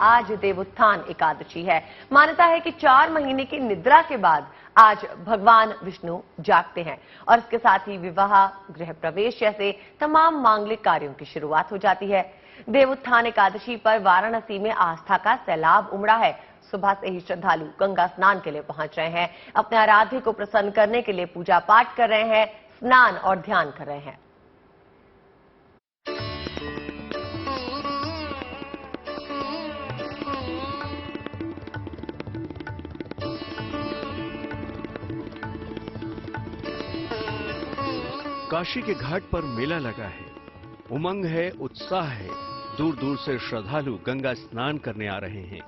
आज देवोत्थान एकादशी है। मान्यता है कि 4 महीने की निद्रा के बाद आज भगवान विष्णु जागते हैं और इसके साथ ही विवाह, गृह प्रवेश जैसे तमाम मांगलिक कार्यों की शुरुआत हो जाती है। देवोत्थान एकादशी पर वाराणसी में आस्था का सैलाब उमड़ा है। सुबह से ही श्रद्धालु गंगा स्नान के लिए पहुंच रहे हैं, अपने आराध्य को प्रसन्न करने के लिए पूजा पाठ कर रहे हैं, स्नान और ध्यान कर रहे हैं। काशी के घाट पर मेला लगा है, उमंग है, उत्साह है। दूर दूर से श्रद्धालु गंगा स्नान करने आ रहे हैं।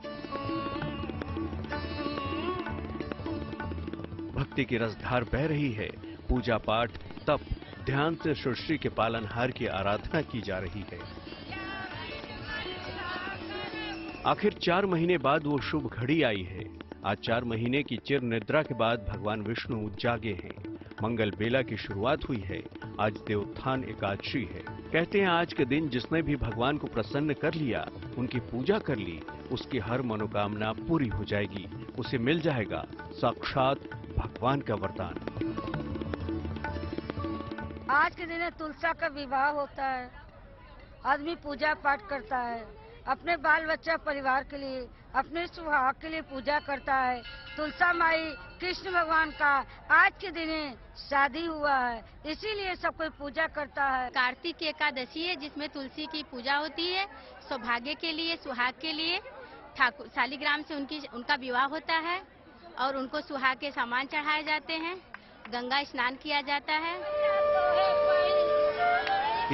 भक्ति की रसधार बह रही है। पूजा पाठ, तप, ध्यान से सृष्टि के पालनहार की आराधना की जा रही है। आखिर 4 महीने बाद वो शुभ घड़ी आई है। आज 4 महीने की चिर निद्रा के बाद भगवान विष्णु जागे हैं। मंगल बेला की शुरुआत हुई है। आज देवोत्थान एकादशी है। कहते हैं आज के दिन जिसने भी भगवान को प्रसन्न कर लिया, उनकी पूजा कर ली, उसकी हर मनोकामना पूरी हो जाएगी। उसे मिल जाएगा साक्षात भगवान का वरदान। आज के दिन तुलसा का विवाह होता है। आदमी पूजा पाठ करता है, अपने बाल बच्चा परिवार के लिए, अपने सुहाग के लिए पूजा करता है। तुलसा माई कृष्ण भगवान का आज के दिन शादी हुआ है, इसीलिए सब कोई पूजा करता है। कार्तिक एकादशी है जिसमें तुलसी की पूजा होती है। सौभाग्य के लिए, सुहाग के लिए ठाकुर शालिग्राम से उनका विवाह होता है और उनको सुहाग के सामान चढ़ाए जाते हैं, गंगा स्नान किया जाता है।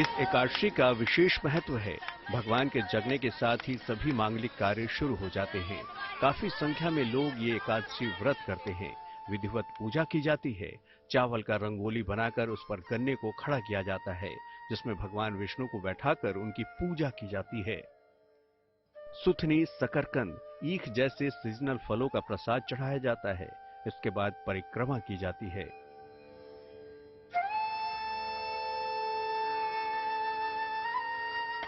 इस एकादशी का विशेष महत्व है। भगवान के जगने के साथ ही सभी मांगलिक कार्य शुरू हो जाते हैं। काफी संख्या में लोग ये एकादशी व्रत करते हैं। विधिवत पूजा की जाती है। चावल का रंगोली बनाकर उस पर गन्ने को खड़ा किया जाता है, जिसमें भगवान विष्णु को बैठाकर उनकी पूजा की जाती है। सुथनी, शकरकंद, ईख जैसे सीजनल फलों का प्रसाद चढ़ाया जाता है। इसके बाद परिक्रमा की जाती है।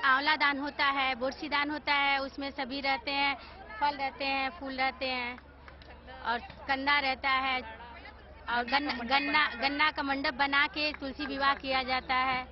आंवला दान होता है, बोरसी दान होता है, उसमें सभी रहते हैं, फल रहते हैं, फूल रहते हैं और कंदा रहता है और गन्ना का मंडप बना के तुलसी विवाह किया जाता है,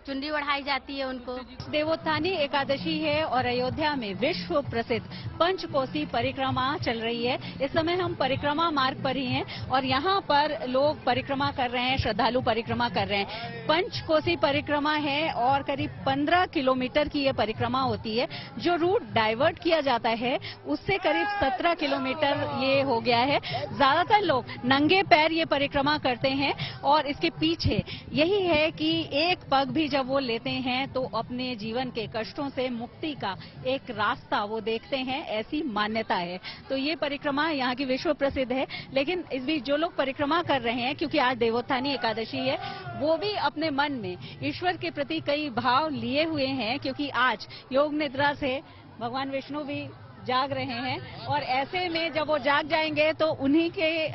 चुनरी ओढ़ाई जाती है उनको। देवोत्थानी एकादशी है और अयोध्या में विश्व प्रसिद्ध पंचकोसी परिक्रमा चल रही है। इस समय हम परिक्रमा मार्ग पर ही हैं और यहाँ पर लोग परिक्रमा कर रहे हैं, श्रद्धालु परिक्रमा कर रहे हैं। पंचकोसी परिक्रमा है और करीब 15 किलोमीटर की ये परिक्रमा होती है। जो रूट डाइवर्ट किया जाता है उससे करीब 17 किलोमीटर ये हो गया है। ज्यादातर लोग नंगे पैर ये परिक्रमा करते हैं और इसके पीछे यही है कि एक पग भी जब वो लेते हैं तो अपने जीवन के कष्टों से मुक्ति का एक रास्ता वो देखते हैं, ऐसी मान्यता है। तो ये परिक्रमा यहाँ की विश्व प्रसिद्ध है। लेकिन इस बीच जो लोग परिक्रमा कर रहे हैं, क्योंकि आज देवोत्थानी एकादशी है, वो भी अपने मन में ईश्वर के प्रति कई भाव लिए हुए हैं, क्योंकि आज योग निद्रा से भगवान विष्णु भी जाग रहे हैं और ऐसे में जब वो जाग जाएंगे तो उन्हीं के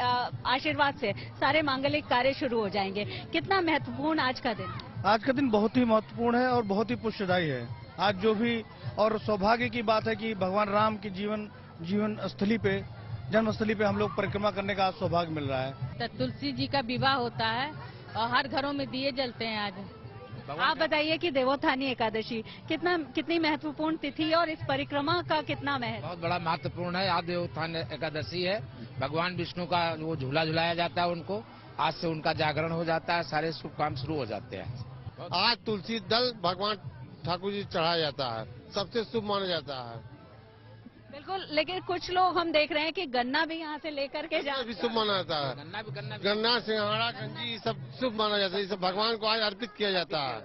आशीर्वाद से सारे मांगलिक कार्य शुरू हो जाएंगे। कितना महत्वपूर्ण आज का दिन? आज का दिन बहुत ही महत्वपूर्ण है और बहुत ही पुष्यदायी है। आज जो भी और सौभाग्य की बात है कि भगवान राम की जीवन स्थली पे, जन्मस्थली पे हम लोग परिक्रमा करने का सौभाग्य मिल रहा है। तो तुलसी जी का विवाह होता है और हर घरों में दिए जलते हैं आज। आप बताइए कि देवोत्थानी एकादशी कितनी महत्वपूर्ण तिथि है और इस परिक्रमा का कितना महत्व? बहुत बड़ा महत्वपूर्ण है। आज देवोत्थान एकादशी है। भगवान विष्णु का वो झूला झुलाया जाता है उनको। आज से उनका जागरण हो जाता है, सारे शुभ काम शुरू हो जाते हैं। आज तुलसी दल भगवान ठाकुर जी चढ़ाया जाता है, सबसे शुभ माना जाता है। बिल्कुल, लेकिन कुछ लोग हम देख रहे हैं कि गन्ना भी यहाँ से लेकर के भी शुभ माना जाता है। गन्ना, सिंघाड़ा, गंजी सब शुभ माना जाता है। ये सब भगवान को आज अर्पित किया जाता है।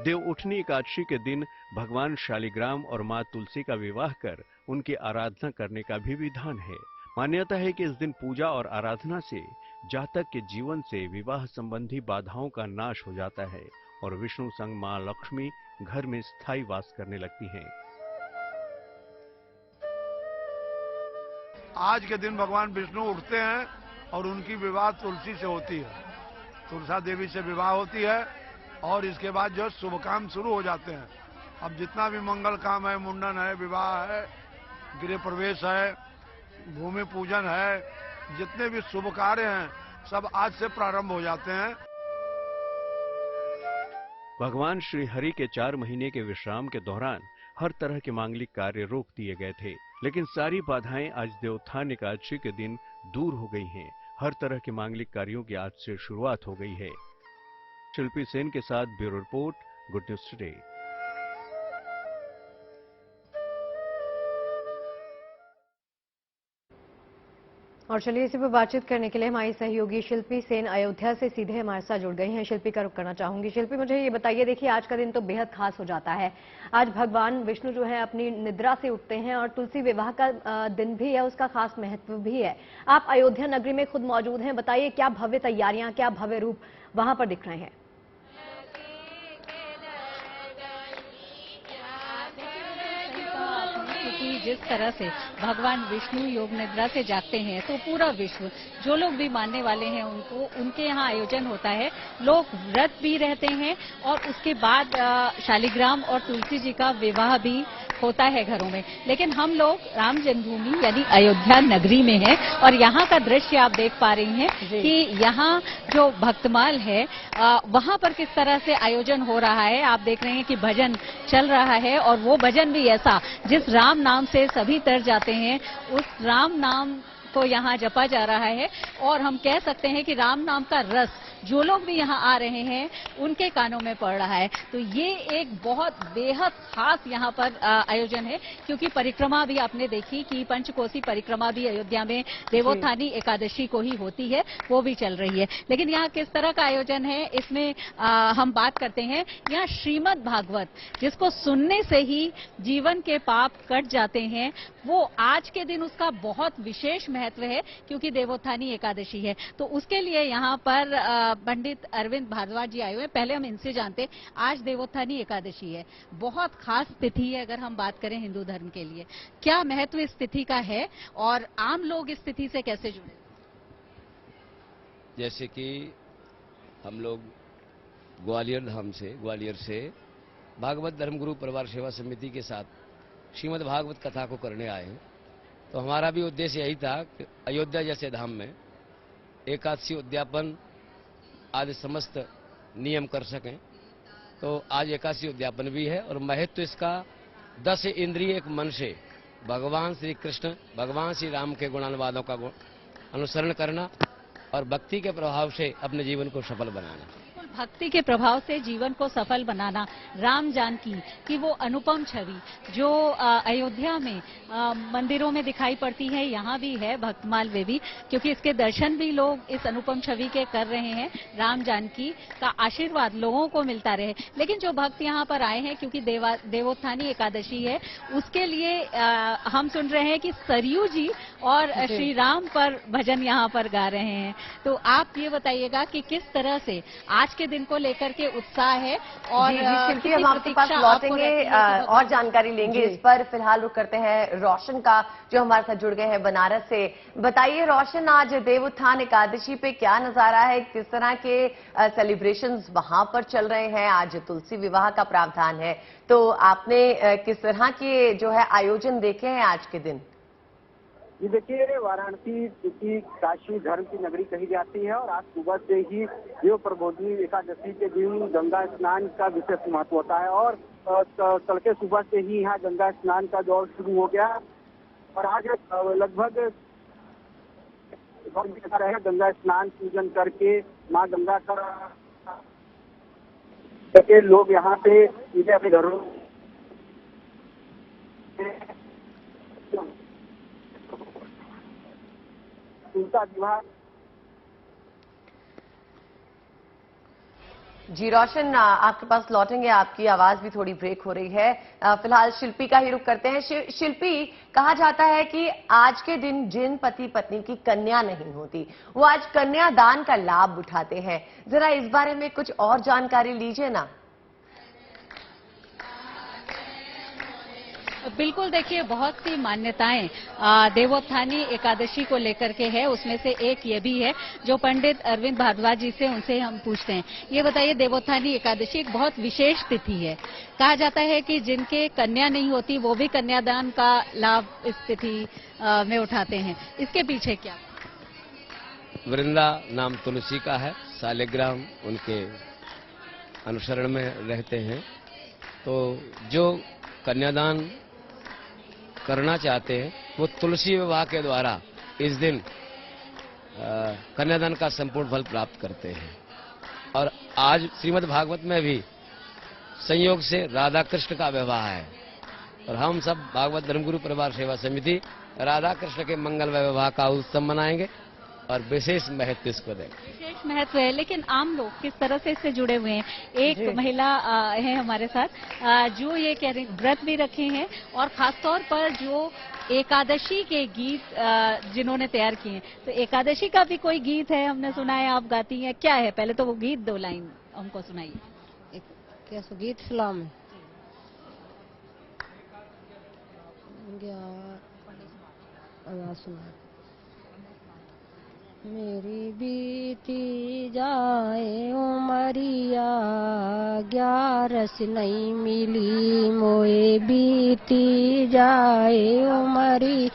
देवउठनी एकादशी के दिन भगवान शालिग्राम और मां तुलसी का विवाह कर उनकी आराधना करने का भी विधान है। मान्यता है कि इस दिन पूजा और आराधना से जातक के जीवन से विवाह संबंधी बाधाओं का नाश हो जाता है और विष्णु संग मां लक्ष्मी घर में स्थायी वास करने लगती हैं। आज के दिन भगवान विष्णु उठते हैं और उनकी विवाह तुलसी से होती है। तुलसा देवी से विवाह होती है और इसके बाद जो शुभ काम शुरू हो जाते हैं। अब जितना भी मंगल काम है, मुंडन है, विवाह है, गृह प्रवेश है, भूमि पूजन है, जितने भी शुभ कार्य हैं सब आज से प्रारंभ हो जाते हैं। भगवान श्री हरि के 4 महीने के विश्राम के दौरान हर तरह के मांगलिक कार्य रोक दिए गए थे, लेकिन सारी बाधाएं आज देवोत्थान एकादशी के दिन दूर हो गई हैं। हर तरह के मांगलिक कार्यों की आज से शुरुआत हो गई है। शिल्पी सेन के साथ bureau report, good news today. और चलिए इसी पर बातचीत करने के लिए हमारी सहयोगी शिल्पी सेन अयोध्या से सीधे हमारे साथ जुड़ गई हैं। शिल्पी का रुख करना चाहूंगी। शिल्पी, मुझे ये बताइए, देखिए आज का दिन तो बेहद खास हो जाता है। आज भगवान विष्णु जो है अपनी निद्रा से उठते हैं और तुलसी विवाह का दिन भी है, उसका खास महत्व भी है। आप अयोध्या नगरी में खुद मौजूद हैं, बताइए क्या भव्य तैयारियां, क्या भव्य रूप वहां पर दिख रहे हैं? जिस तरह से भगवान विष्णु योग निद्रा से जागते हैं तो पूरा विश्व, जो लोग भी मानने वाले हैं उनके यहाँ आयोजन होता है। लोग व्रत भी रहते हैं और उसके बाद शालिग्राम और तुलसी जी का विवाह भी होता है घरों में। लेकिन हम लोग राम जन्मभूमि यानी अयोध्या नगरी में हैं और यहाँ का दृश्य आप देख पा रही हैं कि यहाँ जो भक्तमाल है वहाँ पर किस तरह से आयोजन हो रहा है। आप देख रहे हैं कि भजन चल रहा है और वो भजन भी ऐसा जिस राम नाम से सभी तर जाते हैं, उस राम नाम को यहाँ जपा जा रहा है। और हम कह सकते हैं कि राम नाम का रस जो लोग भी यहाँ आ रहे हैं उनके कानों में पड़ रहा है। तो ये एक बहुत बेहद खास यहाँ पर आयोजन है, क्योंकि परिक्रमा भी आपने देखी कि पंचकोसी परिक्रमा भी अयोध्या में देवोत्थानी एकादशी को ही होती है, वो भी चल रही है। लेकिन यहाँ किस तरह का आयोजन है इसमें हम बात करते हैं। यहाँ श्रीमद् भागवत, जिसको सुनने से ही जीवन के पाप कट जाते हैं, वो आज के दिन उसका बहुत विशेष महत्व है, क्योंकि देवोत्थानी एकादशी है। तो उसके लिए यहाँ पर पंडित अरविंद भारद्वाज जी आए हुए हैं। पहले हम इनसे जानते, आज देवोत्थानी एकादशी है, बहुत खास तिथि है अगर हम बात करें हिंदू धर्म के लिए। क्या महत्व इस तिथि का है और आम लोग इस तिथि से कैसे जुड़े? जैसे कि हम लोग ग्वालियर से भागवत धर्म गुरु परिवार सेवा समिति के साथ श्रीमद् भागवत कथा को करने आए हैं। तो हमारा भी उद्देश्य यही था कि अयोध्या जैसे धाम में एकादशी उद्यापन आदि समस्त नियम कर सकें। तो आज एकादशी उद्यापन भी है और महत्व इसका 10 इंद्रिय एक मन से भगवान श्री कृष्ण, भगवान श्री राम के गुणानुवादों का अनुसरण करना और भक्ति के प्रभाव से अपने जीवन को सफल बनाना। भक्ति के प्रभाव से जीवन को सफल बनाना, राम जानकी की वो अनुपम छवि जो अयोध्या में मंदिरों में दिखाई पड़ती है, यहाँ भी है भक्तमाल में भी, क्योंकि इसके दर्शन भी लोग इस अनुपम छवि के कर रहे हैं। राम जानकी का आशीर्वाद लोगों को मिलता रहे। लेकिन जो भक्त यहाँ पर आए हैं, क्योंकि देवोत्थानी एकादशी है, उसके लिए हम सुन रहे हैं कि सरयू जी और श्री राम पर भजन यहाँ पर गा रहे हैं। तो आप ये बताइएगा कि किस तरह से आज के दिन को लेकर के उत्साह है और शिल्पी हम आपके पास लौटेंगे और जानकारी लेंगे इस पर। फिलहाल रुक करते हैं रोशन का, जो हमारे साथ जुड़ गए हैं बनारस से। बताइए रोशन, आज देवोत्थान एकादशी पे क्या नजारा है, किस तरह के सेलिब्रेशंस वहां पर चल रहे हैं? आज तुलसी विवाह का प्रावधान है, तो आपने किस तरह के जो है आयोजन देखे हैं आज के दिन? ये देखिए, वाराणसी की काशी धर्म की नगरी कही जाती है और आज सुबह से ही देव प्रबोधिनी एकादशी के दिन गंगा स्नान का विशेष महत्व होता है और तड़के सुबह से ही यहाँ गंगा स्नान का दौर शुरू हो गया और आज लगभग रहेगा गंगा स्नान पूजन करके माँ गंगा का लोग यहाँ से सीधे अपने घरों उनका विवाह। जी रोशन, आपके पास लौटेंगे, आपकी आवाज भी थोड़ी ब्रेक हो रही है। फिलहाल शिल्पी का ही रुख करते हैं। शिल्पी, कहा जाता है कि आज के दिन जिन पति पत्नी की कन्या नहीं होती वो आज कन्यादान का लाभ उठाते हैं। जरा इस बारे में कुछ और जानकारी लीजिए ना। बिल्कुल, देखिए बहुत सी मान्यताएं देवोत्थानी एकादशी को लेकर के है। उसमें से एक ये भी है जो पंडित अरविंद भारद्वाज जी से उनसे हम पूछते हैं। ये बताइए, देवोत्थानी एकादशी एक बहुत विशेष तिथि है। कहा जाता है कि जिनके कन्या नहीं होती वो भी कन्यादान का लाभ इस तिथि में उठाते हैं। इसके पीछे क्या? वृंदा नाम तुलसी का है, शालिग्राम उनके अनुसरण में रहते हैं। तो जो कन्यादान करना चाहते हैं वो तुलसी विवाह के द्वारा इस दिन कन्यादान का संपूर्ण फल प्राप्त करते हैं। और आज श्रीमद् भागवत में भी संयोग से राधा कृष्ण का विवाह है और हम सब भागवत धर्मगुरु परिवार सेवा समिति राधा कृष्ण के मंगलमय विवाह का उत्सव मनाएंगे और विशेष महत्व इसको देंगे। विशेष महत्व है, लेकिन आम लोग किस तरह से इससे जुड़े हुए हैं? एक महिला है हमारे साथ जो ये कह रही व्रत भी रखे हैं और खासतौर पर जो एकादशी के गीत जिन्होंने तैयार किए हैं। तो एकादशी का भी कोई गीत है, हमने सुना है आप गाती हैं, क्या है? पहले तो वो गीत 2 लाइन हमको सुनाइए। क्या गीत फिल्म सुना। मेरी बीती जाए उमरिया 11 नहीं मिली मोए, बीती जाए उमरी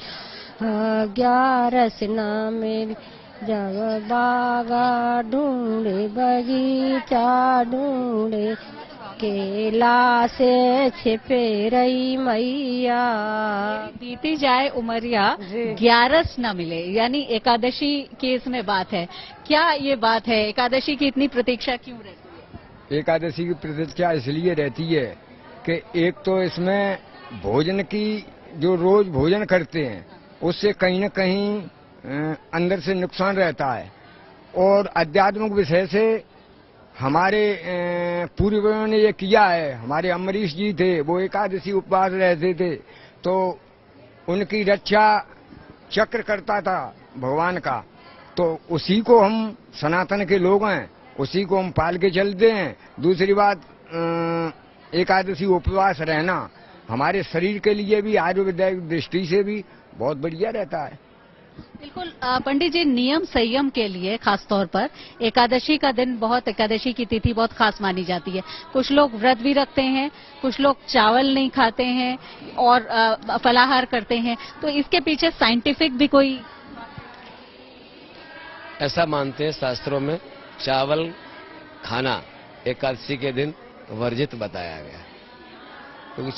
11 ना मिली। जब बागा ढूंढे बगीचा ढूंढे केला से छिपे रही मैया। बीती जाए उमरिया 11 न मिले, यानी एकादशी की इसमें बात है। क्या ये बात है? एकादशी की इतनी प्रतीक्षा क्यों रहती है? एकादशी की प्रतीक्षा इसलिए रहती है कि एक तो इसमें भोजन की, जो रोज भोजन करते हैं उससे कहीं न कहीं अंदर से नुकसान रहता है। और आध्यात्मिक विषय से हमारे पूर्वजों ने ये किया है। हमारे अम्बरीश जी थे, वो एकादशी उपवास रहते थे, तो उनकी रक्षा चक्र करता था भगवान का। तो उसी को हम सनातन के लोग हैं, उसी को हम पाल के चलते हैं। दूसरी बात, एकादशी उपवास रहना हमारे शरीर के लिए भी आयुर्वेदिक दृष्टि से भी बहुत बढ़िया रहता है। बिल्कुल पंडित जी, नियम संयम के लिए खासतौर पर एकादशी का दिन एकादशी की तिथि बहुत खास मानी जाती है। कुछ लोग व्रत भी रखते हैं, कुछ लोग चावल नहीं खाते हैं और फलाहार करते हैं। तो इसके पीछे साइंटिफिक भी कोई ऐसा मानते हैं शास्त्रों में, चावल खाना एकादशी के दिन वर्जित बताया गया, क्योंकि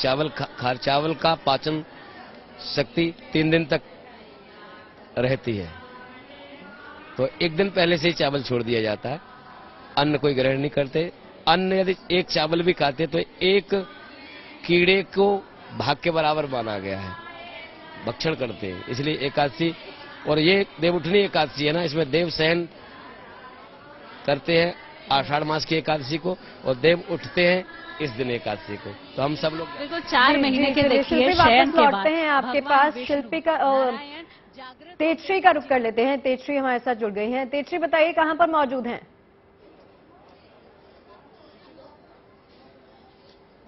चावल का पाचन शक्ति 3 दिन तक रहती है। तो एक दिन पहले से ही चावल छोड़ दिया जाता है, अन्न कोई ग्रहण नहीं करते। अन्न यदि एक चावल भी खाते तो एक कीड़े को भाग के बराबर माना गया है, भक्षण करते हैं। इसलिए एकादशी, और ये देवउठनी एकादशी है ना, इसमें देव शयन करते हैं आषाढ़ मास की एकादशी को, और देव उठते हैं इस दिन एकादशी को। तो हम सब लोग बिल्कुल 4 महीने के देखिए शयन के बाद हैं आपके पास शिल्पी का तेजश्री का रुख कर लेते हैं। तेजश्री हमारे साथ जुड़ गई हैं। तेजश्री, बताइए कहां पर मौजूद हैं?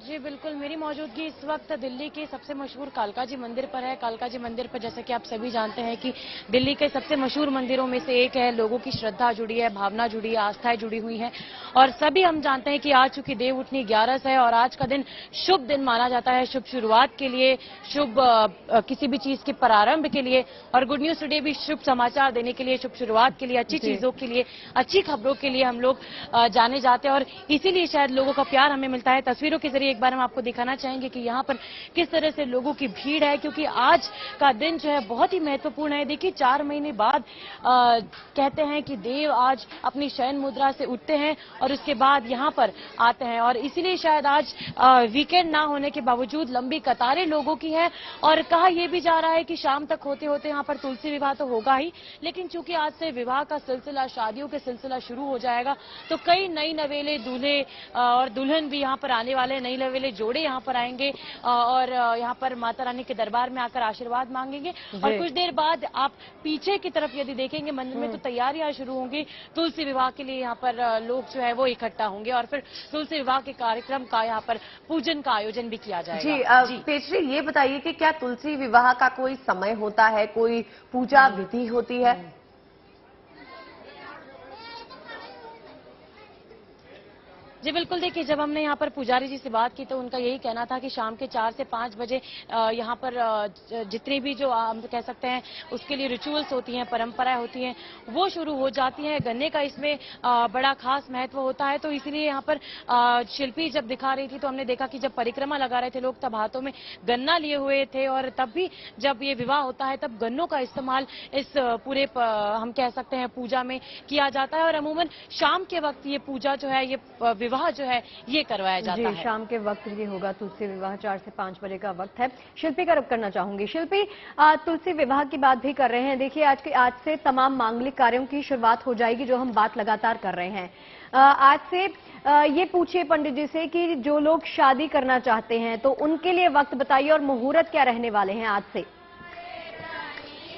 जी बिल्कुल, मेरी मौजूदगी इस वक्त दिल्ली के सबसे मशहूर कालका जी मंदिर पर है। कालका जी मंदिर पर जैसे कि आप सभी जानते हैं कि दिल्ली के सबसे मशहूर मंदिरों में से एक है। लोगों की श्रद्धा जुड़ी है, भावना जुड़ी है, आस्थाएं जुड़ी हुई हैं। और सभी हम जानते हैं कि आज चूंकि देव उठनी 11 है और आज का दिन शुभ दिन माना जाता है, शुभ शुरुआत के लिए, शुभ किसी भी चीज के प्रारंभ के लिए, और गुड न्यूज टुडे भी शुभ समाचार देने के लिए, शुभ शुरुआत के लिए, अच्छी चीजों के लिए, अच्छी खबरों के लिए हम लोग जाने जाते हैं। और इसीलिए शायद लोगों का प्यार हमें मिलता है। तस्वीरों के जरिए एक बार हम आपको दिखाना चाहेंगे कि यहाँ पर किस तरह से लोगों की भीड़ है, क्योंकि आज का दिन जो है बहुत ही महत्वपूर्ण है। देखिए 4 महीने बाद कहते हैं कि देव आज अपनी शयन मुद्रा से उठते हैं और उसके बाद यहाँ पर आते हैं, और इसीलिए शायद आज वीकेंड ना होने के बावजूद लंबी कतारें लोगों की है। और कहा यह भी जा रहा है कि शाम तक होते होते यहाँ पर तुलसी विवाह तो होगा ही, लेकिन चूंकि आज से विवाह का सिलसिला, शादियों के सिलसिला शुरू हो जाएगा, तो कई नई नवेले दूल्हे और दुल्हन भी यहाँ पर आने वाले, नई वाले जोड़े यहाँ पर आएंगे और यहाँ पर माता रानी के दरबार में आकर आशीर्वाद मांगेंगे। और कुछ देर बाद आप पीछे की तरफ यदि देखेंगे मंदिर में तो तैयारियां शुरू होंगी। तुलसी विवाह के लिए यहाँ पर लोग जो है वो इकट्ठा होंगे और फिर तुलसी विवाह के कार्यक्रम का यहाँ पर पूजन का आयोजन भी किया जाएगा। जी पेशरी, ये बताइए कि क्या तुलसी विवाह का कोई समय होता है, कोई पूजा विधि होती है? जी बिल्कुल, देखिए जब हमने यहाँ पर पुजारी जी से बात की तो उनका यही कहना था कि शाम के 4 से 5 बजे यहाँ पर जितनी भी जो हम कह सकते हैं उसके लिए रिचुअल्स होती हैं, परंपराएं होती हैं, वो शुरू हो जाती हैं। गन्ने का इसमें बड़ा खास महत्व होता है, तो इसीलिए यहाँ पर शिल्पी जब दिखा रही थी तो हमने देखा कि जब परिक्रमा लगा रहे थे लोग तब हाथों में गन्ना लिए हुए थे और तब भी जब ये विवाह होता है तब गन्नों का इस्तेमाल इस पूरे हम कह सकते हैं पूजा में किया जाता है। और अमूमन शाम के वक्त ये पूजा जो है, ये विवाह जो है ये करवाया जाता है। शाम के वक्त ये होगा तुलसी विवाह, 4 से 5 बजे का वक्त है। शिल्पी का रुख करना चाहूंगी। शिल्पी, तुलसी विवाह की बात भी कर रहे हैं। देखिए आज से तमाम मांगलिक कार्यों की शुरुआत हो जाएगी, जो हम बात लगातार कर रहे हैं। आज से ये पूछिए पंडित जी से कि जो लोग शादी करना चाहते हैं तो उनके लिए वक्त बताइए और मुहूर्त क्या रहने वाले हैं आज से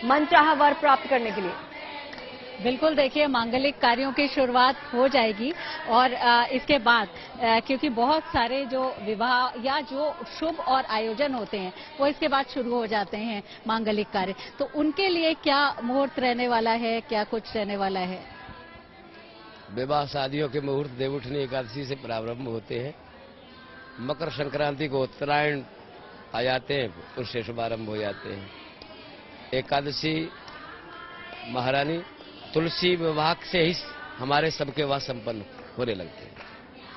मनचाहा वर प्राप्त करने के लिए। बिल्कुल, देखिए मांगलिक कार्यों की शुरुआत हो जाएगी और इसके बाद क्योंकि बहुत सारे जो विवाह या जो शुभ और आयोजन होते हैं वो इसके बाद शुरू हो जाते हैं मांगलिक कार्य, तो उनके लिए क्या मुहूर्त रहने वाला है, क्या कुछ रहने वाला है? विवाह शादियों के मुहूर्त देवउठनी एकादशी से प्रारंभ होते हैं। मकर संक्रांति को उत्तरायण आ जाते हैं, उससे शुभारंभ हो जाते हैं। एकादशी महारानी तुलसी विवाह से ही हमारे सबके विवाह संपन्न होने लगते हैं।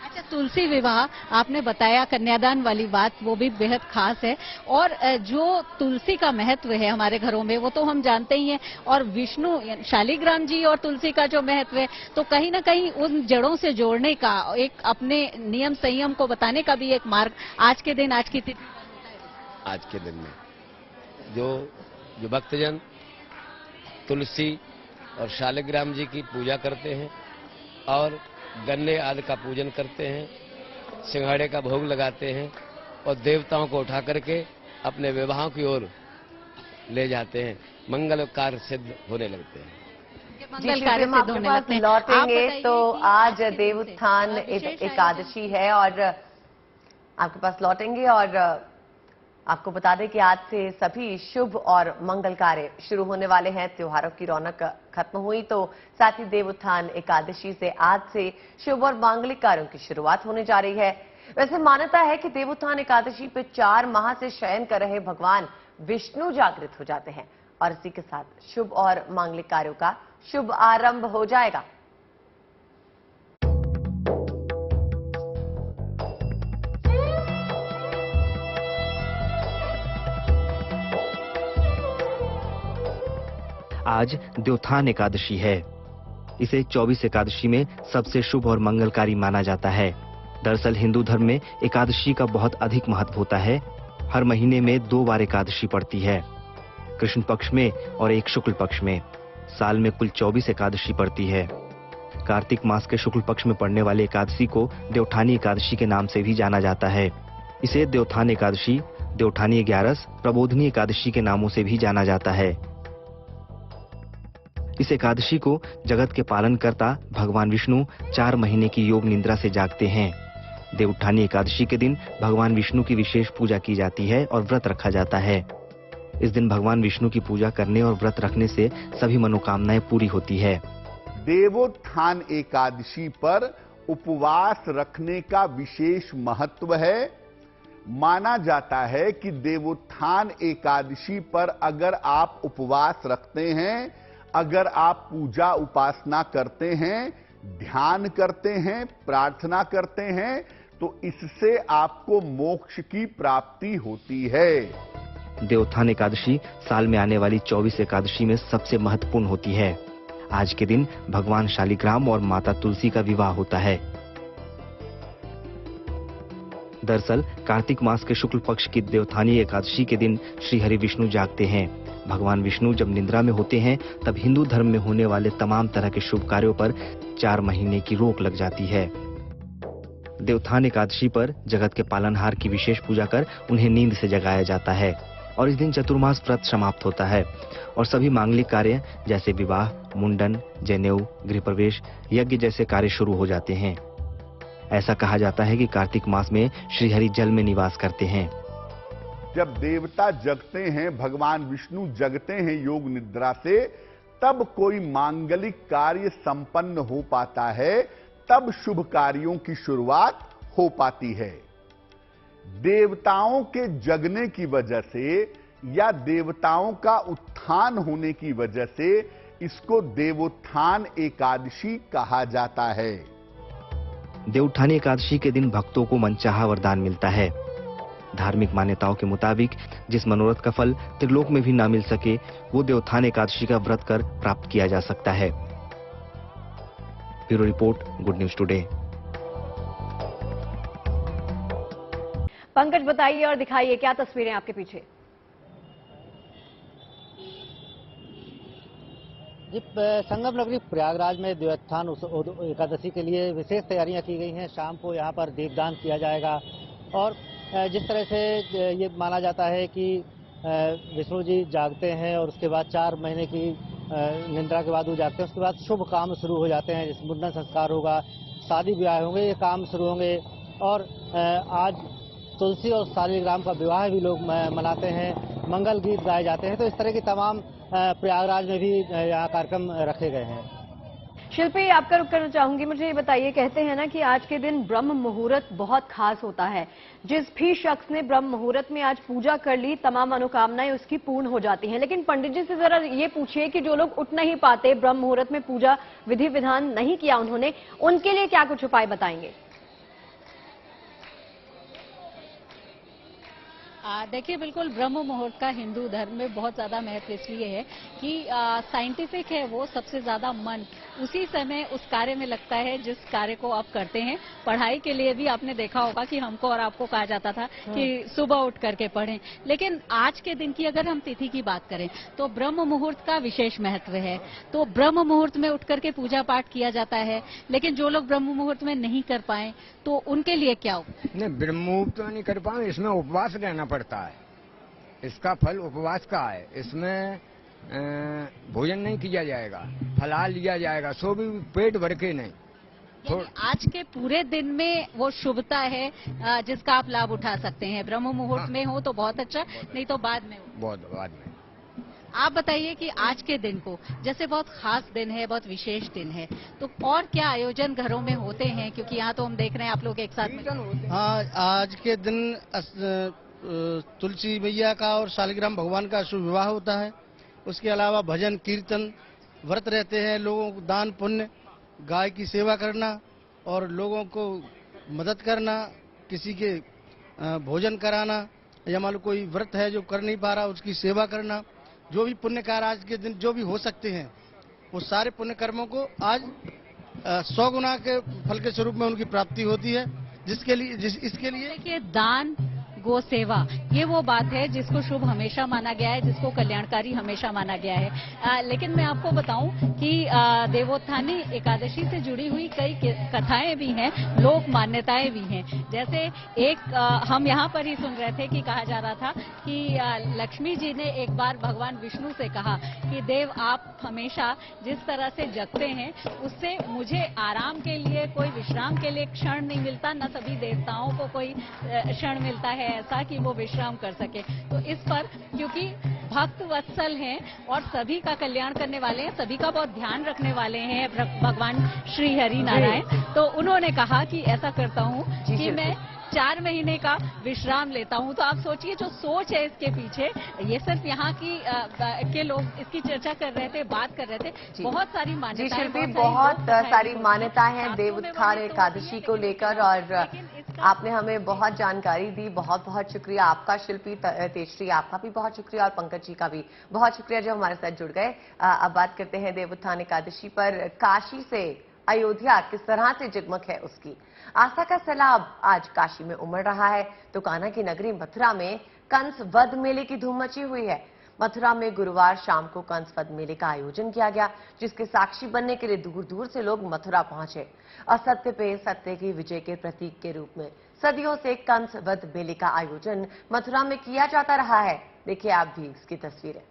अच्छा, तुलसी विवाह आपने बताया, कन्यादान वाली बात वो भी बेहद खास है और जो तुलसी का महत्व है हमारे घरों में वो तो हम जानते ही हैं, और विष्णु शालिग्राम जी और तुलसी का जो महत्व है तो कहीं ना कहीं उन जड़ों से जोड़ने का, एक अपने नियम संयम को बताने का भी एक मार्ग आज के दिन, आज की तिथि, आज के दिन में जो भक्तजन तुलसी और शालिग्राम जी की पूजा करते हैं और गन्ने आदि का पूजन करते हैं, सिंघाड़े का भोग लगाते हैं और देवताओं को उठा करके अपने विवाहों की ओर ले जाते हैं, मंगल कार्य सिद्ध होने लगते हैं। मंगल कार्य सिद्ध होने लगते हैं। लौटेंगे तो आज देवोत्थान एकादशी है और आपके पास लौटेंगे और आपको बता दें कि आज से सभी शुभ और मंगल कार्य शुरू होने वाले हैं। त्योहारों की रौनक खत्म हुई तो साथ ही देवोत्थान एकादशी से आज से शुभ और मांगलिक कार्यों की शुरुआत होने जा रही है। वैसे मान्यता है कि देवोत्थान एकादशी पे 4 माह से शयन कर रहे भगवान विष्णु जागृत हो जाते हैं और इसी के साथ शुभ और मांगलिक कार्यों का शुभ आरंभ हो जाएगा। आज देवोत्थान एकादशी है। इसे 24 एकादशी में सबसे शुभ और मंगलकारी माना जाता है। दरअसल हिंदू धर्म में एकादशी का बहुत अधिक महत्व होता है। हर महीने में 2 बार एकादशी पड़ती है, कृष्ण पक्ष में और एक शुक्ल पक्ष में। साल में कुल 24 एकादशी पड़ती है। कार्तिक मास के शुक्ल पक्ष में पड़ने वाली एकादशी को देवउठानी एकादशी के नाम से भी जाना जाता है। इसे देवोत्थान एकादशी, देवउठानी 11, प्रबोधनी एकादशी के नामों से भी जाना जाता है। इस एकादशी को जगत के पालनकर्ता भगवान विष्णु 4 महीने की योग निद्रा से जागते हैं। देवउठानी एकादशी के दिन भगवान विष्णु की विशेष पूजा की जाती है और व्रत रखा जाता है। इस दिन भगवान विष्णु की पूजा करने और व्रत रखने से सभी मनोकामनाएं पूरी होती है। देवोत्थान एकादशी पर उपवास रखने का विशेष महत्व है। माना जाता है कि देवोत्थान एकादशी पर अगर आप उपवास रखते हैं, अगर आप पूजा उपासना करते हैं, ध्यान करते हैं, प्रार्थना करते हैं, तो इससे आपको मोक्ष की प्राप्ति होती है। देवोत्थान एकादशी साल में आने वाली 24 एकादशी में सबसे महत्वपूर्ण होती है। आज के दिन भगवान शालिग्राम और माता तुलसी का विवाह होता है। दरअसल कार्तिक मास के शुक्ल पक्ष की देवोत्थानी एकादशी के दिन श्री हरि विष्णु जागते हैं। भगवान विष्णु जब निद्रा में होते हैं तब हिंदू धर्म में होने वाले तमाम तरह के शुभ कार्यों पर 4 महीने की रोक लग जाती है। देवोत्थान एकादशी पर जगत के पालनहार की विशेष पूजा कर उन्हें नींद से जगाया जाता है और इस दिन चतुर्मास व्रत समाप्त होता है और सभी मांगलिक कार्य जैसे विवाह, मुंडन, जनेऊ, गृह प्रवेश, यज्ञ जैसे कार्य शुरू हो जाते हैं। ऐसा कहा जाता है कि कार्तिक मास में श्रीहरि जल में निवास करते हैं। जब देवता जगते हैं, भगवान विष्णु जगते हैं योग निद्रा से, तब कोई मांगलिक कार्य संपन्न हो पाता है, तब शुभ कार्यों की शुरुआत हो पाती है। देवताओं के जगने की वजह से या देवताओं का उत्थान होने की वजह से इसको देवोत्थान एकादशी कहा जाता है। देवोत्थानी एकादशी के दिन भक्तों को मनचाहा वरदान मिलता है। धार्मिक मान्यताओं के मुताबिक जिस मनोरथ का फल त्रिलोक में भी ना मिल सके, वो देवोत्थान एकादशी का व्रत कर प्राप्त किया जा सकता है। Bureau report, good news today. Pankaj, बताइए और दिखाइए क्या तस्वीरें आपके पीछे। जी, संगम नगरी प्रयागराज में देवोत्थान एकादशी के लिए विशेष तैयारियां की गई हैं। शाम को यहां पर दीपदान किया जाएगा और जिस तरह से ये माना जाता है कि विष्णु जी जागते हैं और उसके बाद 4 महीने की निद्रा के बाद वो जागते हैं, उसके बाद शुभ काम शुरू हो जाते हैं। जैसे मुंडन संस्कार होगा, शादी ब्याह होंगे, ये काम शुरू होंगे। और आज तुलसी और शालिग्राम का विवाह भी लोग मनाते हैं, मंगल गीत गाए जाते हैं। तो इस तरह की तमाम प्रयागराज में भी यहाँ कार्यक्रम रखे गए हैं। शिल्पी, आपका रुख करना चाहूंगी। मुझे ये बताइए, कहते हैं ना कि आज के दिन ब्रह्म मुहूर्त बहुत खास होता है। जिस भी शख्स ने ब्रह्म मुहूर्त में आज पूजा कर ली, तमाम मनोकामनाएं उसकी पूर्ण हो जाती हैं। लेकिन पंडित जी से जरा ये पूछिए कि जो लोग उठ नहीं पाते, ब्रह्म मुहूर्त में पूजा विधि विधान नहीं किया उन्होंने, उनके लिए क्या कुछ उपाय बताएंगे? देखिए, बिल्कुल ब्रह्म मुहूर्त का हिंदू धर्म में बहुत ज्यादा महत्व इसलिए है कि साइंटिफिक है वो, सबसे ज्यादा मन उसी समय उस कार्य में लगता है जिस कार्य को आप करते हैं। पढ़ाई के लिए भी आपने देखा होगा कि हमको और आपको कहा जाता था कि सुबह उठ करके पढ़ें, लेकिन आज के दिन की अगर हम तिथि की बात करें तो ब्रह्म मुहूर्त का विशेष महत्व है। तो ब्रह्म मुहूर्त में उठ करके पूजा पाठ किया जाता है। लेकिन जो लोग ब्रह्म मुहूर्त में नहीं कर पाए तो उनके लिए क्या हो? नहीं, ब्रह्म मुहूर्त में नहीं कर पाए, इसमें उपवास रहना पड़ता है। इसका फल उपवास का है। इसमें भोजन नहीं किया जाएगा, फलाहार लिया जाएगा, सो भी पेट भर के नहीं। आज के पूरे दिन में वो शुभता है जिसका आप लाभ उठा सकते हैं। ब्रह्म मुहूर्त में हो तो बहुत अच्छा, नहीं तो बाद में हो। बहुत बाद में। आप बताइए कि आज के दिन को, जैसे बहुत खास दिन है, बहुत विशेष दिन है, तो और क्या आयोजन घरों में होते हैं? क्योंकि यहाँ तो हम देख रहे हैं आप लोग एक साथ में। हाँ, आज के दिन तुलसी मैया का और शालिग्राम भगवान का शुभ विवाह होता है। उसके अलावा भजन कीर्तन, व्रत रहते हैं, लोगों को दान पुण्य, गाय की सेवा करना और लोगों को मदद करना, किसी के भोजन कराना, या मान लो कोई व्रत है जो कर नहीं पा रहा उसकी सेवा करना। जो भी पुण्य कार्य आज के दिन जो भी हो सकते हैं, वो सारे पुण्य कर्मों को आज 100 गुना के फल के स्वरूप में उनकी प्राप्ति होती है। इसके लिए देखिए, दान, गो सेवा, ये वो बात है जिसको शुभ हमेशा माना गया है, जिसको कल्याणकारी हमेशा माना गया है। लेकिन मैं आपको बताऊं कि देवोत्थानी एकादशी से जुड़ी हुई कई कथाएं भी हैं, लोक मान्यताएं भी हैं। जैसे एक हम यहाँ पर ही सुन रहे थे कि कहा जा रहा था कि लक्ष्मी जी ने एक बार भगवान विष्णु से कहा कि देव, आप हमेशा जिस तरह से जगते हैं उससे मुझे आराम के लिए, कोई विश्राम के लिए क्षण नहीं मिलता, न सभी देवताओं को कोई क्षण मिलता है ऐसा कि वो विश्राम कर सके। तो इस पर, क्योंकि भक्त वत्सल हैं और सभी का कल्याण करने वाले हैं, सभी का बहुत ध्यान रखने वाले हैं भगवान श्री हरि नारायण, तो उन्होंने कहा कि ऐसा करता हूँ कि मैं 4 महीने का विश्राम लेता हूं। तो आप सोचिए जो सोच है इसके पीछे, ये सिर्फ यहाँ की के लोग इसकी चर्चा कर रहे थे, बात कर रहे थे। बहुत सारी मान्यताएं, बहुत सारी मान्यताएं हैं देवोत्थान एकादशी को लेकर, और आपने हमें बहुत जानकारी दी। बहुत बहुत शुक्रिया आपका शिल्पी तेजश्री, आपका भी बहुत शुक्रिया, और पंकज जी का भी बहुत शुक्रिया जो हमारे साथ जुड़ गए। अब बात करते हैं देवोत्थान एकादशी पर। काशी से अयोध्या किस तरह से जगमग है उसकी। आस्था का सैलाब आज काशी में उमड़ रहा है तो कान्हा की नगरी मथुरा में कंस वध मेले की धूम मची हुई है। मथुरा में गुरुवार शाम को कंस वध मेले का आयोजन किया गया, जिसके साक्षी बनने के लिए दूर दूर से लोग मथुरा पहुंचे। असत्य पे सत्य की विजय के प्रतीक के रूप में सदियों से कंस वध मेले का आयोजन मथुरा में किया जाता रहा है। देखिए आप भी इसकी तस्वीरें।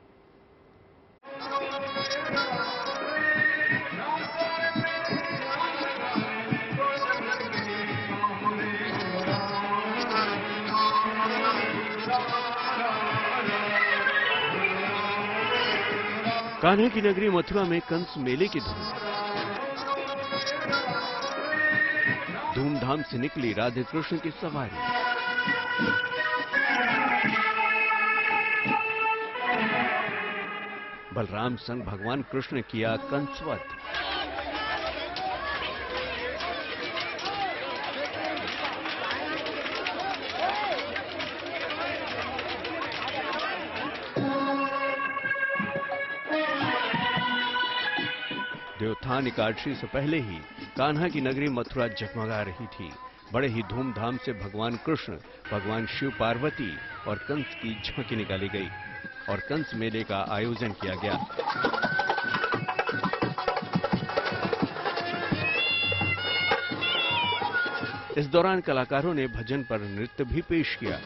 कान्हा की नगरी मथुरा में कंस मेले की धूमधाम से निकली राधे कृष्ण की सवारी। बलराम संग भगवान कृष्ण ने किया कंस वध। देवोत्थान एकादशी से पहले ही कान्हा की नगरी मथुरा जगमगा रही थी। बड़े ही धूमधाम से भगवान कृष्ण, भगवान शिव पार्वती और कंस की झांकी निकाली गई और कंस मेले का आयोजन किया गया। इस दौरान कलाकारों ने भजन पर नृत्य भी पेश किया।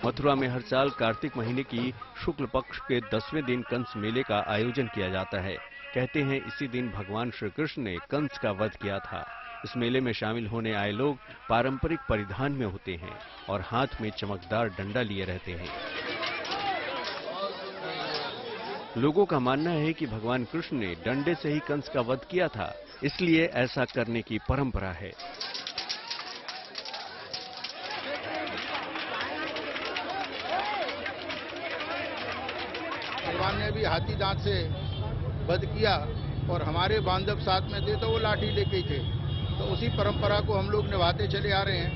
मथुरा में हर साल कार्तिक महीने की शुक्ल पक्ष के 10वें दिन कंस मेले का आयोजन किया जाता है। कहते हैं इसी दिन भगवान श्री कृष्ण ने कंस का वध किया था। इस मेले में शामिल होने आए लोग पारंपरिक परिधान में होते हैं और हाथ में चमकदार डंडा लिए रहते हैं। लोगों का मानना है कि भगवान कृष्ण ने डंडे से ही कंस का वध किया था, इसलिए ऐसा करने की परंपरा है। भगवान ने भी हाथी दांत से वध किया और हमारे बांधव साथ में थे तो वो लाठी लेके थे। तो उसी परंपरा को हम लोग निभाते चले आ रहे हैं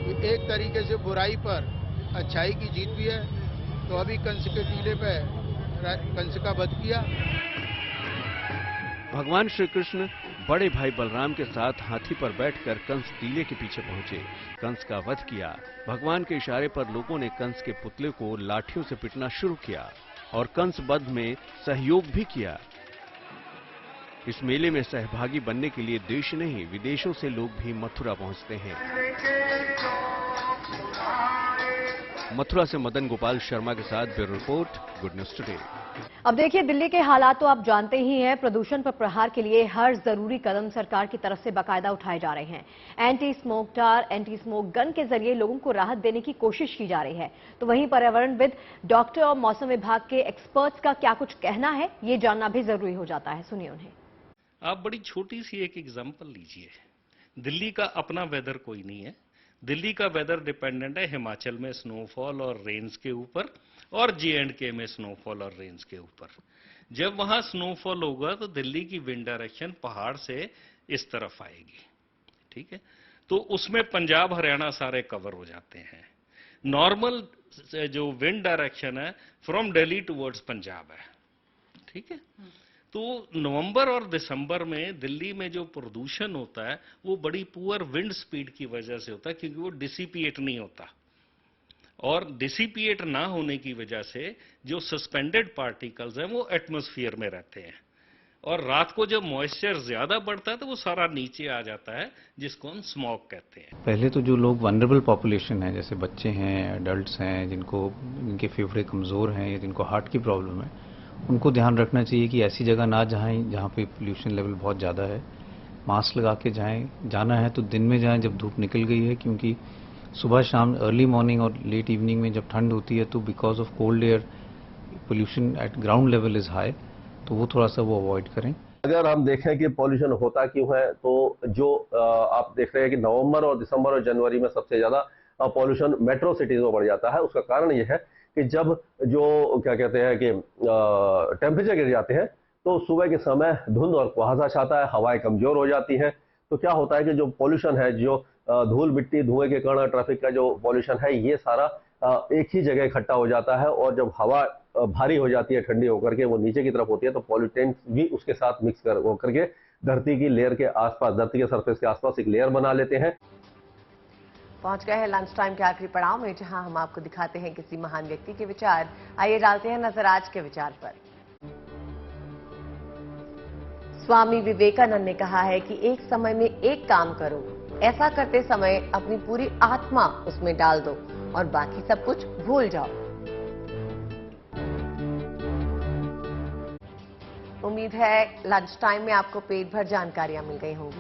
कि एक तरीके से बुराई पर अच्छाई की जीत भी है। तो अभी कंस के टीले पे कंस का वध किया। भगवान श्री कृष्ण बड़े भाई बलराम के साथ हाथी पर बैठकर कंस टीले के पीछे पहुंचे, कंस का वध किया। भगवान के इशारे पर लोगों ने कंस के पुतले को लाठियों से पीटना शुरू किया और कंस वध में सहयोग भी किया। इस मेले में सहभागी बनने के लिए देश नहीं विदेशों से लोग भी मथुरा पहुंचते हैं। मथुरा से मदन गोपाल शर्मा के साथ bureau report, good news today. अब देखिए, दिल्ली के हालात तो आप जानते ही हैं। प्रदूषण पर प्रहार के लिए हर जरूरी कदम सरकार की तरफ से बाकायदा उठाए जा रहे हैं। एंटी स्मोक टार, एंटी स्मोक गन के जरिए लोगों को राहत देने की कोशिश की जा रही है। तो वहीं पर्यावरणविद, डॉक्टर और मौसम विभाग के एक्सपर्ट्स का क्या कुछ कहना है, ये जानना भी जरूरी हो जाता है। सुनिए उन्हें। आप बड़ी छोटी सी एक एग्जाम्पल लीजिए। दिल्ली का अपना वेदर कोई नहीं है। दिल्ली का वेदर डिपेंडेंट है हिमाचल में स्नोफॉल और रेन्स के ऊपर और J&K में स्नोफॉल और रेन्स के ऊपर। जब वहां स्नोफॉल होगा तो दिल्ली की विंड डायरेक्शन पहाड़ से इस तरफ आएगी, ठीक है। तो उसमें पंजाब हरियाणा सारे कवर हो जाते हैं। नॉर्मल जो विंड डायरेक्शन है फ्रॉम दिल्ली टुवर्ड्स पंजाब है, ठीक है। तो नवंबर और दिसंबर में दिल्ली में जो प्रदूषण होता है वो बड़ी पुअर विंड स्पीड की वजह से होता है, क्योंकि वो डिसिपिएट नहीं होता। और डिसिपिएट ना होने की वजह से जो सस्पेंडेड पार्टिकल्स हैं वो एटमॉस्फेयर में रहते हैं और रात को जब मॉइस्चर ज्यादा बढ़ता है तो वो सारा नीचे आ जाता है, जिसको हम स्मॉग कहते हैं। पहले तो जो लोग वनरेबल पॉपुलेशन है, जैसे बच्चे हैं, एडल्ट्स हैं, जिनके फेफड़े कमज़ोर हैं या जिनको हार्ट की प्रॉब्लम है, उनको ध्यान रखना चाहिए कि ऐसी जगह ना जाएं जहाँ पे पोल्यूशन लेवल बहुत ज़्यादा है। मास्क लगा के जाएं। जाना है तो दिन में जाएं जब धूप निकल गई है, क्योंकि सुबह शाम अर्ली मॉर्निंग और लेट इवनिंग में जब ठंड होती है तो because of cold air pollution eight ground level is high, तो वो थोड़ा सा वो अवॉइड करें। अगर हम देखें कि पॉल्यूशन होता क्यों है, तो जो आप देख रहे हैं कि नवंबर और दिसंबर और जनवरी में सबसे ज़्यादा पॉल्यूशन मेट्रो सिटीज़ में बढ़ जाता है। उसका कारण ये है कि जब जो क्या कहते हैं कि टेम्परेचर गिर जाते हैं तो सुबह के समय धुंध और कुहासा छाता है, हवाएं कमजोर हो जाती हैं। तो क्या होता है कि जो पॉल्यूशन है, जो धूल मिट्टी धुएं के कारण ट्रैफिक का जो पॉल्यूशन है, ये सारा एक ही जगह इकट्ठा हो जाता है और जब हवा भारी हो जाती है ठंडी होकर के, वो नीचे की तरफ होती है, तो पॉल्यूटेंट्स भी उसके साथ मिक्स होकर के धरती की लेयर के आसपास, धरती के सरफेस के आसपास एक लेयर बना लेते हैं। पहुंच गए हैं लंच टाइम के आखिरी पड़ाव में, जहां हम आपको दिखाते हैं किसी महान व्यक्ति के विचार। आइए डालते हैं नजर आज के विचार पर। स्वामी विवेकानंद ने कहा है कि एक समय में एक काम करो, ऐसा करते समय अपनी पूरी आत्मा उसमें डाल दो और बाकी सब कुछ भूल जाओ। उम्मीद है लंच टाइम में आपको पेट भर जानकारियां मिल गई होंगी।